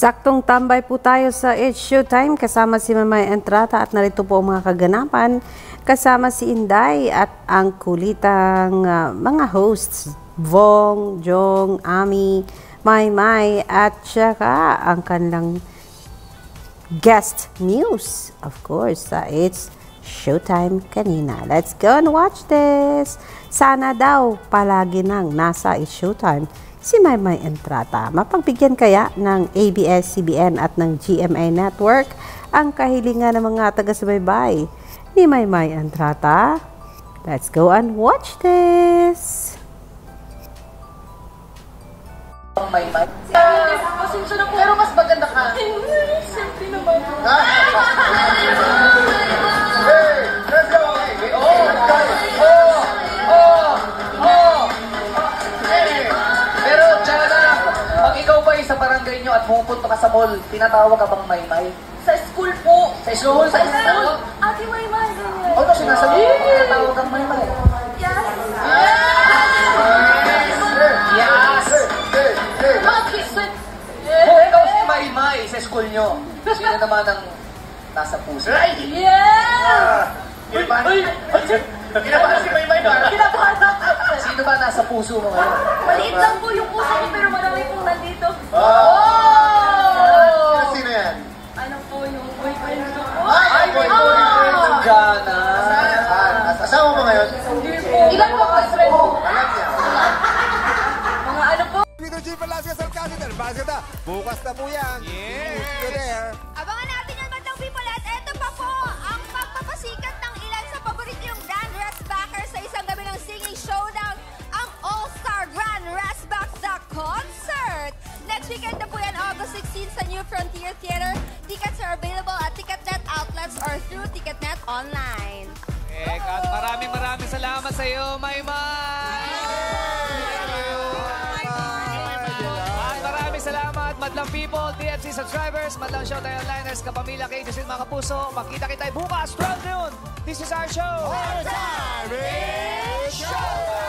Saktong tambay po tayo sa It's Showtime kasama si Mamay Entrata at narito po ang mga kaganapan kasama si Inday at ang kulitang mga hosts Vong, Jong, Ami, Maymay at saka ang kanilang guest news of course sa It's Showtime kanina. Let's go and watch this! Sana daw palagi nang nasa It's Showtime si Maymay Entrata. Mapagbigyan kaya ng ABS-CBN at ng GMA Network ang kahilingan ng mga taga-subaybay ni Maymay Entrata? Let's go and watch this! Maymay? Pasensya na po. Pero mas maganda ka. Siyempre naman. Hey! Let's go! Pero, Jana, pag ikaw ba sa barangay nyo at pumupunta ka sa mall, tinatawag ka bang Maymay? Sa school po. Sa school? Sa school? Ate Maymay. O, no, sinasabi mo, tinatawag kang Maymay. Yes. Yes! Bakit? Kung ikaw si Maymay sa school nyo, sino naman ang nasa puso? Yeah! Kinabahan si Maymay ba? Kinabahan ako. Sino ba nasa puso mo ngayon? Maliit lang po yung puso ko pero marami pong nandito. Sino yan? Ano po yung boyfriend ko po? Ay, boyfriend ng Jana. Asawa mo ngayon? Ilan po boyfriend mo? Alam niya. Mga ano po? Peter G. Velasquez Alcácer, Baseta. Bukas na po yan. Yes! Abangan natin yan, Madlang People. At eto pa po, ang pagpapasikat ng ilan sa paboritong Grand Restbacker sa isang gabi ng Singing Showdown, ang All-Star Grand Restback The Concert. Next weekend na po yan, August 16 sa New Frontier Theater. Tickets are available at Ticketnet outlets or through Ticketnet online. At maraming salamat sa iyo, Maymay! At maraming salamat, Madlang People, TFC subscribers, Madlang Showtime Onliners, kapamilya, kaibigan, mga kapuso. Magkita kita bukas, 12 noon. This is our show. All time is show!